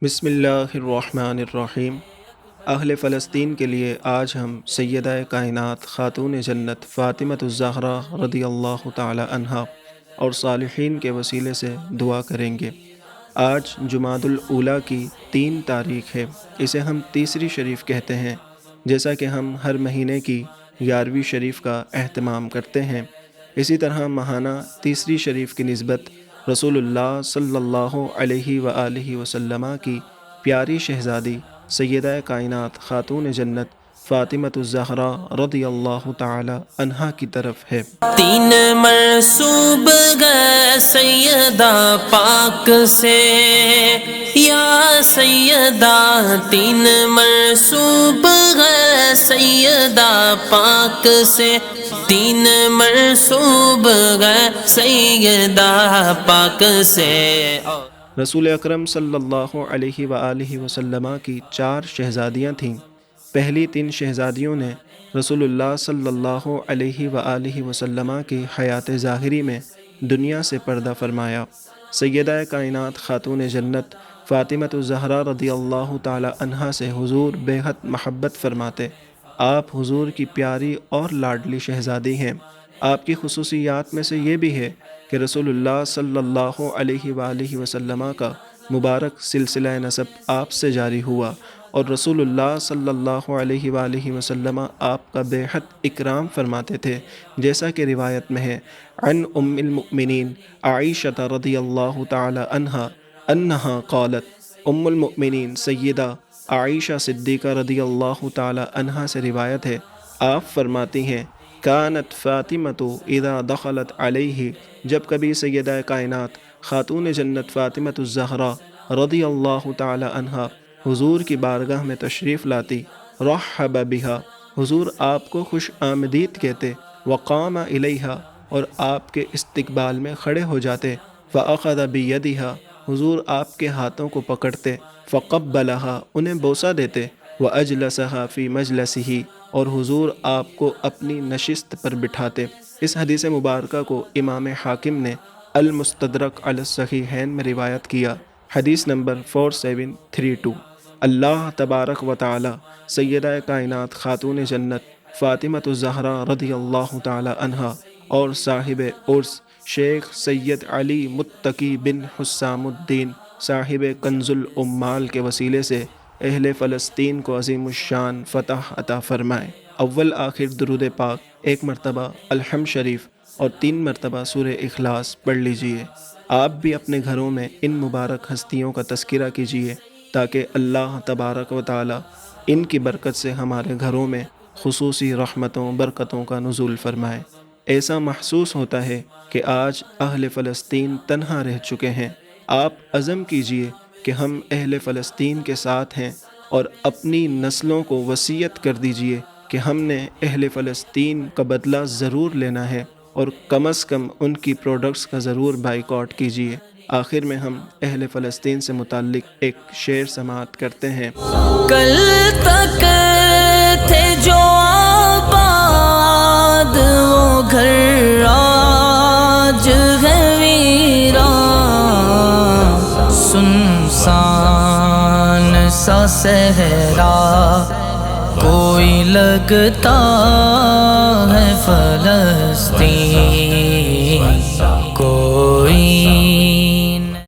بسم اللہ الرحمن الرحیم۔ اہل فلسطین کے لیے آج ہم سیدہ کائنات خاتون جنت فاطمۃ الزہرا رضی اللہ تعالی عنہا اور صالحین کے وسیلے سے دعا کریں گے۔ آج جمادی الاولیٰ کی 3 تاریخ ہے۔ اسے ہم تیسری شریف کہتے ہیں، جیسا کہ ہم ہر مہینے کی 11ویں شریف کا اہتمام کرتے ہیں۔ اسی طرح ماہانہ تیسری شریف کی نسبت رسول اللہ صلی اللہ علیہ وآلہ وسلم کی پیاری شہزادی سیدہ کائنات خاتون جنت فاطمۃ الزہرا رضی اللہ تعالی عنہا کی طرف ہے۔ 3 منسوب گئے سیدہ پاک سے یا سیدہ، 3 منسوب گئے سیدہ پاک سے، 3 منسوب گئے سیدہ پاک سے۔ رسول اکرم صلی اللہ علیہ وآلہ وسلم کی 4 شہزادیاں تھیں۔ پہلی 3 شہزادیوں نے رسول اللہ صلی اللہ علیہ وآلہ وسلم کی حیات ظاہری میں دنیا سے پردہ فرمایا۔ سیدہ کائنات خاتون جنت فاطمۃ الزہرا رضی اللہ تعالی عنہا سے حضور بے حد محبت فرماتے۔ آپ حضور کی پیاری اور لاڈلی شہزادی ہیں۔ آپ کی خصوصیات میں سے یہ بھی ہے کہ رسول اللہ صلی اللہ علیہ وآلہ وسلم کا مبارک سلسلہ نسب آپ سے جاری ہوا، اور رسول اللہ صلی اللہ علیہ وآلہ وسلم آپ کا بے حد اکرام فرماتے تھے، جیسا کہ روایت میں ہے عن ام المؤمنین عائشہ رضی اللہ تعالی عنہا انہا قالت۔ ام المؤمنین سیدہ عائشہ صدیقہ رضی اللہ تعالی عنہا سے روایت ہے، آپ فرماتی ہیں کانت فاطمۃ اذا دخلت علیہ، جب کبھی سیدہ کائنات خاتون جنت فاطمۃ الزہرا رضی اللہ تعالی عنہا حضور کی بارگاہ میں تشریف لاتی، رحب بہا، حضور آپ کو خوش آمدید کہتے، وقام الیہا، اور آپ کے استقبال میں کھڑے ہو جاتے، فاخذ بیدہا، حضور آپ کے ہاتھوں کو پکڑتے، فقبلہا، انہیں بوسہ دیتے، واجلسہا فی مجلسہ، اور حضور آپ کو اپنی نشست پر بٹھاتے۔ اس حدیث مبارکہ کو امام حاکم نے المستدرک علی الصحیحین میں روایت کیا، حدیث نمبر 4732۔ اللہ تبارک و تعالی سیدہ کائنات خاتون جنت فاطمۃ الزہرا رضی اللہ تعالی عنہا اور صاحب عرس شیخ سید علی متقی بن حسام الدین صاحب کنز العمال کے وسیلے سے اہل فلسطین کو عظیم الشان فتح عطا فرمائے۔ اول آخر درود پاک 1 مرتبہ الحمد شریف اور 3 مرتبہ سورہ اخلاص پڑھ لیجئے۔ آپ بھی اپنے گھروں میں ان مبارک ہستیوں کا تذکرہ کیجئے تاکہ اللہ تبارک و تعالی ان کی برکت سے ہمارے گھروں میں خصوصی رحمتوں برکتوں کا نزول فرمائے۔ ایسا محسوس ہوتا ہے کہ آج اہل فلسطین تنہا رہ چکے ہیں۔ آپ عزم کیجئے کہ ہم اہل فلسطین کے ساتھ ہیں، اور اپنی نسلوں کو وصیت کر دیجئے کہ ہم نے اہل فلسطین کا بدلہ ضرور لینا ہے، اور کم از کم ان کی پروڈکٹس کا ضرور بائیکاٹ کیجئے۔ آخر میں ہم اہل فلسطین سے متعلق ایک شعر سماعت کرتے ہیں۔ کل تک تھے جو آباد وہ گھر آج ہے ویران، سنسان سا صحرا کوئی لگتا ہے فلسطین۔